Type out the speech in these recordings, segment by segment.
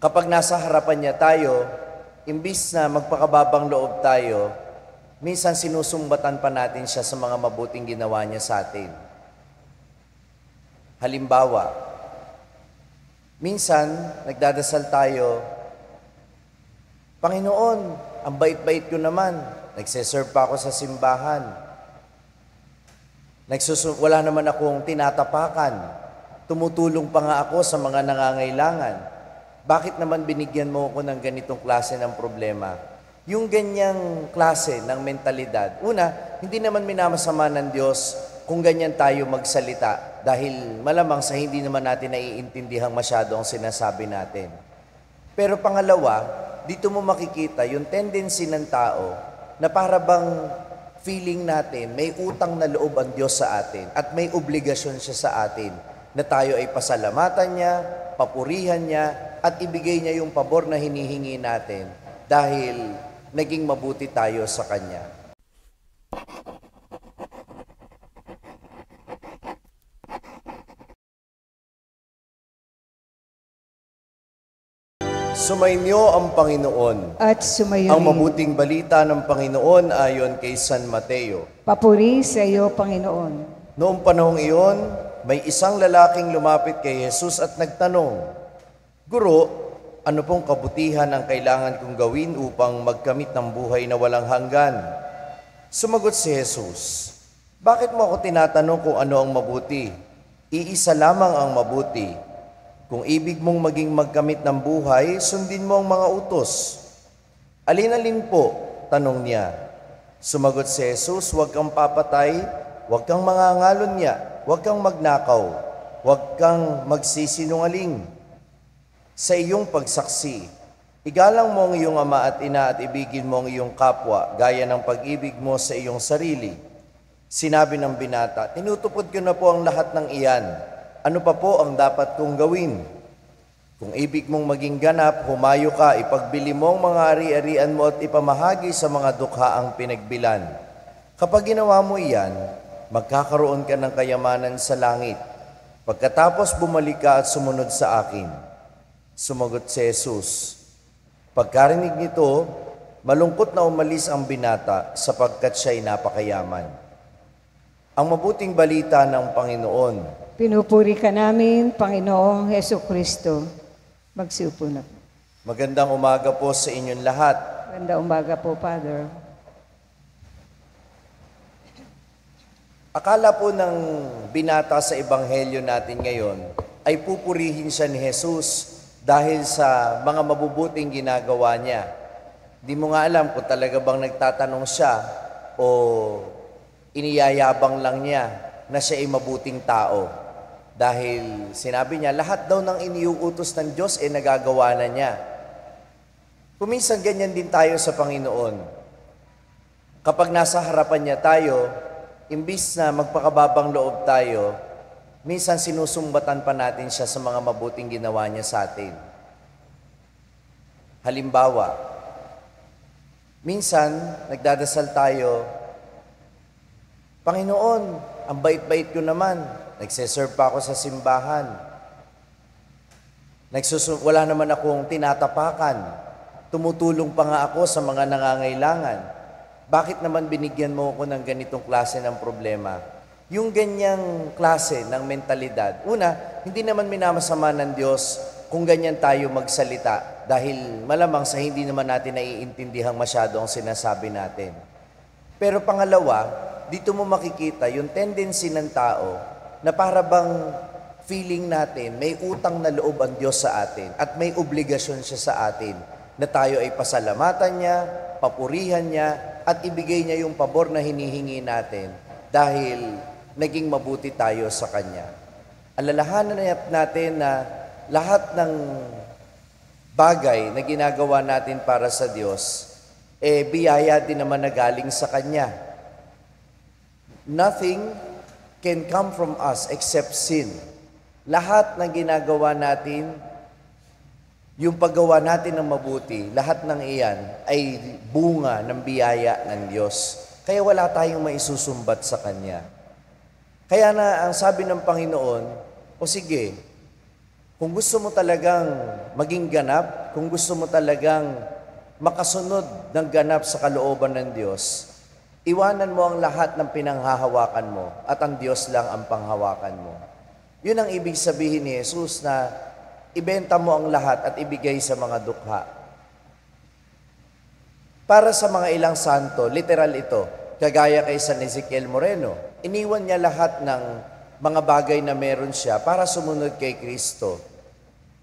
Kapag nasa harapan niya tayo, imbis na magpakababang loob tayo, minsan sinusumbatan pa natin siya sa mga mabuting ginawa niya sa atin. Halimbawa, minsan nagdadasal tayo, Panginoon, ang bait-bait ko naman, nagseserve pa ako sa simbahan. Wala naman akong tinatapakan. Tumutulong pa nga ako sa mga nangangailangan. Bakit naman binigyan mo ako ng ganitong klase ng problema? Yung ganyang klase ng mentalidad, una, hindi naman minamasama ng Diyos kung ganyan tayo magsalita dahil malamang sa hindi naman natin naiintindihang masyado ang sinasabi natin. Pero pangalawa, dito mo makikita yung tendency ng tao na para bang feeling natin may utang na loob ang Diyos sa atin at may obligasyon siya sa atin na tayo ay pasalamatan niya, papurihan niya, at ibigay niya yung pabor na hinihingi natin dahil naging mabuti tayo sa Kanya. Sumainyo ang Panginoon. At sumayo Ang rin. mabuting balita ng Panginoon ayon kay San Mateo. Papuri sa iyo, Panginoon. Noong panahong iyon, may isang lalaking lumapit kay Jesus at nagtanong, Guro, ano pong kabutihan ang kailangan kong gawin upang magkamit ng buhay na walang hanggan? Sumagot si Jesus, Bakit mo ako tinatanong kung ano ang mabuti? Iisa lamang ang mabuti. Kung ibig mong maging magkamit ng buhay, sundin mo ang mga utos. Alin-alin po? Tanong niya. Sumagot si Jesus, huwag kang papatay, huwag kang mangangalunya, huwag kang magnakaw, huwag kang magsisinungaling. Sa iyong pagsaksi, igalang mo ang iyong ama at ina at ibigin mo ang iyong kapwa, gaya ng pag-ibig mo sa iyong sarili. Sinabi ng binata, tinutupod ko na po ang lahat ng iyan. Ano pa po ang dapat kong gawin? Kung ibig mong maging ganap, humayo ka, ipagbili mo ang mga ari-arian mo at ipamahagi sa mga dukha ang pinagbilan. Kapag ginawa mo iyan, magkakaroon ka ng kayamanan sa langit. Pagkatapos bumalik ka at sumunod sa akin. Sumagot si Jesus, pagkarinig nito, malungkot na umalis ang binata sapagkat siya'y napakayaman. Ang mabuting balita ng Panginoon. Pinupuri ka namin, Panginoong Hesukristo. Magsiupo na po. Magandang umaga po sa inyong lahat. Magandang umaga po, Father. Akala po ng binata sa ebanghelyo natin ngayon ay pupurihin siya ni Jesus dahil sa mga mabubuting ginagawa niya. Di mo nga alam kung talaga bang nagtatanong siya o iniyayabang lang niya na siya ay mabuting tao. Dahil sinabi niya, lahat daw ng iniuutos ng Diyos ay nagagawa na niya. Kuminsan ganyan din tayo sa Panginoon. Kapag nasa harapan niya tayo, imbis na magpakababang loob tayo, minsan sinusumbatan pa natin siya sa mga mabuting ginawa niya sa atin. Halimbawa, minsan nagdadasal tayo, Panginoon, ang bait-bait ko naman, nagseserve pa ako sa simbahan. Wala naman akong tinatapakan. Tumutulong pa nga ako sa mga nangangailangan. Bakit naman binigyan mo ako ng ganitong klase ng problema? Yung ganyang klase ng mentalidad, una, hindi naman minamasama ng Diyos kung ganyan tayo magsalita dahil malamang sa hindi naman natin naiintindihang masyado ang sinasabi natin. Pero pangalawa, dito mo makikita yung tendency ng tao na para bang feeling natin may utang na loob ang Diyos sa atin at may obligasyon siya sa atin na tayo ay pasalamatan niya, papurihan niya at ibigay niya yung pabor na hinihingi natin dahil naging mabuti tayo sa Kanya. Alalahanan natin na lahat ng bagay na ginagawa natin para sa Diyos, biyaya din naman na galing sa Kanya. Nothing can come from us except sin. Lahat ng ginagawa natin, yung paggawa natin ng mabuti, lahat ng iyan ay bunga ng biyaya ng Diyos. Kaya wala tayong maisusumbat sa Kanya. Kaya na ang sabi ng Panginoon, o sige, Kung gusto mo talagang maging ganap, kung gusto mo talagang makasunod ng ganap sa kalooban ng Diyos, iwanan mo ang lahat ng pinanghahawakan mo at ang Diyos lang ang panghawakan mo. Yun ang ibig sabihin ni Jesus na ibenta mo ang lahat at ibigay sa mga dukha. Para sa mga ilang santo, literal ito, kagaya kay San Ezequiel Moreno, iniwan niya lahat ng mga bagay na meron siya para sumunod kay Kristo.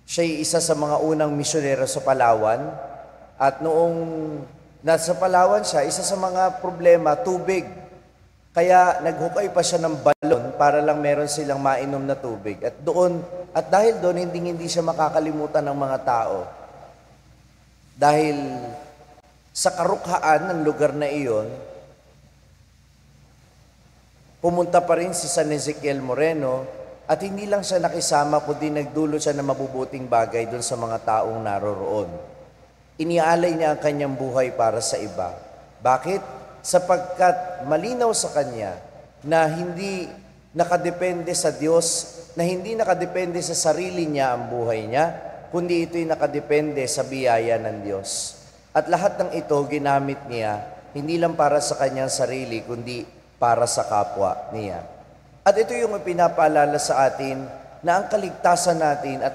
Siya'y isa sa mga unang misyonero sa Palawan at noong nasa Palawan siya, isa sa mga problema, tubig. Kaya naghukay pa siya ng balon para lang meron silang mainom na tubig. At dahil doon, hindi siya makakalimutan ng mga tao. Dahil sa karukhaan ng lugar na iyon, pumunta pa rin si San Ezequiel Moreno at hindi lang siya nakisama kundi nagdulot siya ng mabubuting bagay doon sa mga taong naroroon. Inialay niya ang kanyang buhay para sa iba. Bakit? Sapagkat malinaw sa kanya na hindi nakadepende sa Diyos, na hindi nakadepende sa sarili niya ang buhay niya, kundi ito'y nakadepende sa biyaya ng Diyos. At lahat ng ito ginamit niya, hindi lang para sa kanyang sarili, kundi para sa kapwa niya. At ito yung pinapaalala sa atin na ang kaligtasan natin at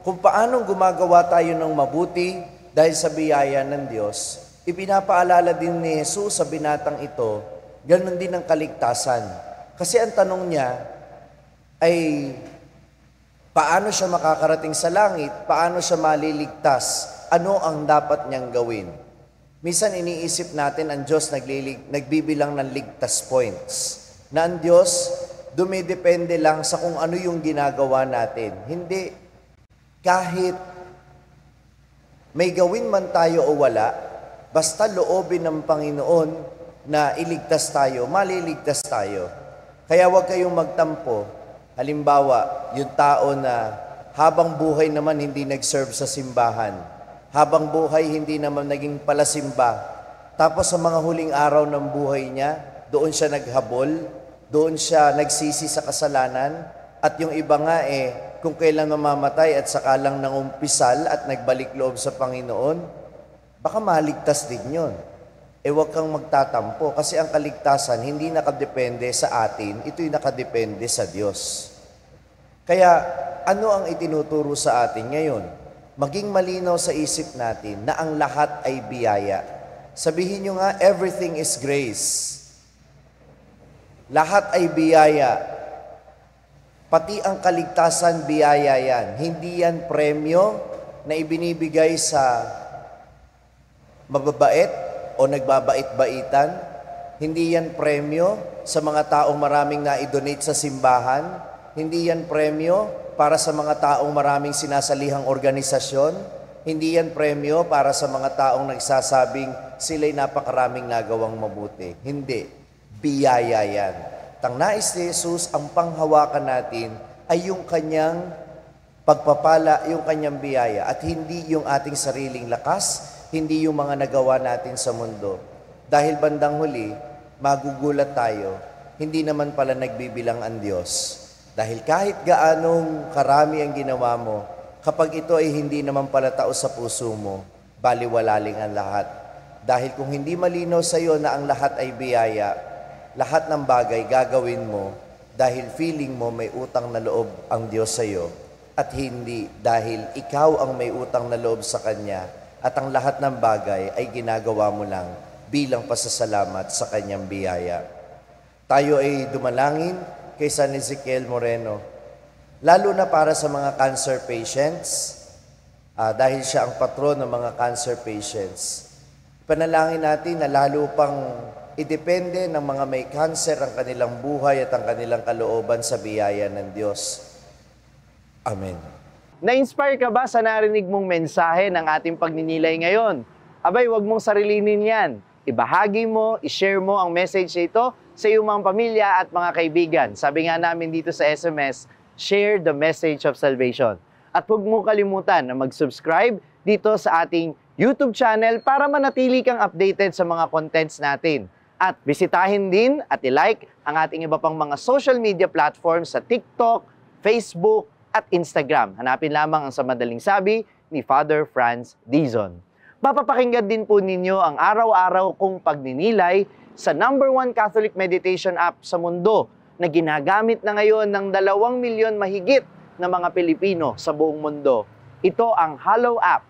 kung paanong gumagawa tayo ng mabuti dahil sa biyaya ng Diyos, ipinapaalala din ni Jesus sa binatang ito, ganun din ang kaligtasan. Kasi ang tanong niya ay, paano siya makakarating sa langit? Paano siya maliligtas? Ano ang dapat niyang gawin? Minsan iniisip natin ang Diyos nagbibilang ng ligtas points. Na ang Diyos dumidepende lang sa kung ano yung ginagawa natin. Hindi. Kahit may gawin man tayo o wala, basta loobin ng Panginoon na iligtas tayo, maliligtas tayo. Kaya huwag kayong magtampo. Halimbawa, yung tao na habang buhay naman hindi nag-serve sa simbahan, habang buhay hindi naman naging palasimba, tapos sa mga huling araw ng buhay niya, doon siya naghabol, doon siya nagsisi sa kasalanan, at yung iba nga kung kailan mamamatay at saka lang nangumpisal at nagbalik loob sa Panginoon, baka maligtas din yun. Huwag kang magtatampo kasi ang kaligtasan hindi nakadepende sa atin, ito'y nakadepende sa Diyos. Kaya ano ang itinuturo sa atin ngayon? Maging malinaw sa isip natin na ang lahat ay biyaya. Sabihin nyo nga, everything is grace. Lahat ay biyaya. Pati ang kaligtasan, biyaya yan. Hindi yan premyo na ibinibigay sa mababait o nagbabait-baitan. Hindi yan premyo sa mga taong maraming na-donate sa simbahan. Hindi yan premyo para sa mga taong maraming sinasalihang organisasyon. Hindi yan premyo para sa mga taong nagsasabing sila'y napakaraming nagawang mabuti. Hindi. Biyaya yan. Tang nais ni Jesus, ang panghawakan natin ay yung kanyang pagpapala, yung kanyang biyaya, at hindi yung ating sariling lakas, hindi yung mga nagawa natin sa mundo. Dahil bandang huli, magugulat tayo, hindi naman pala nagbibilang ang Diyos. Dahil kahit gaanong karami ang ginawa mo, kapag ito ay hindi naman pala tao sa puso mo, baliwalaling ang lahat. Dahil kung hindi malinaw sa iyo na ang lahat ay biyaya, lahat ng bagay gagawin mo dahil feeling mo may utang na loob ang Diyos sa iyo at hindi dahil ikaw ang may utang na loob sa Kanya at ang lahat ng bagay ay ginagawa mo lang bilang pasasalamat sa Kanyang biyaya. Tayo ay dumalangin kay San Ezequiel Moreno, lalo na para sa mga cancer patients, dahil siya ang patron ng mga cancer patients. Panalangin natin na lalo pang idepende ng mga may cancer ang kanilang buhay at ang kanilang kalooban sa biyaya ng Diyos. Amen. Na-inspire ka ba sa narinig mong mensahe ng ating pagninilay ngayon? Abay, huwag mong sarilinin yan. Ibahagi mo, ishare mo ang message ito sa iyong mga pamilya at mga kaibigan. Sabi nga namin dito sa SMS, share the message of salvation. At huwag mong kalimutan na mag-subscribe dito sa ating YouTube channel para manatili kang updated sa mga contents natin. At bisitahin din at i-like ang ating iba pang mga social media platforms sa TikTok, Facebook, at Instagram. Hanapin lamang ang Sa Madaling Sabi ni Father Franz Dizon. Mapapakinggan din po ninyo ang araw-araw kong pagninilay sa #1 Catholic meditation app sa mundo na ginagamit na ngayon ng 2 milyon mahigit na mga Pilipino sa buong mundo. Ito ang Hallow app.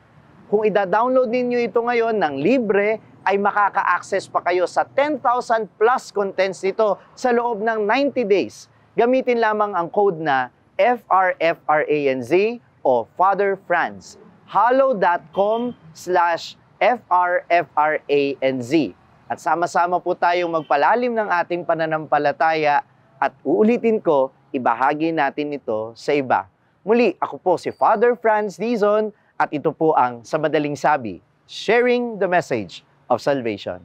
Kung ida-download ninyo ito ngayon ng libre, ay makaka-access pa kayo sa 10,000 plus contents nito sa loob ng 90 days. Gamitin lamang ang code na FRFRANZ o Father Franz. hallow.com/FRFRANZ. At sama-sama po tayong magpalalim ng ating pananampalataya at uulitin ko, ibahagi natin ito sa iba. Muli, ako po si Father Franz Dizon at ito po ang Sa Madaling Sabi, sharing the message of salvation.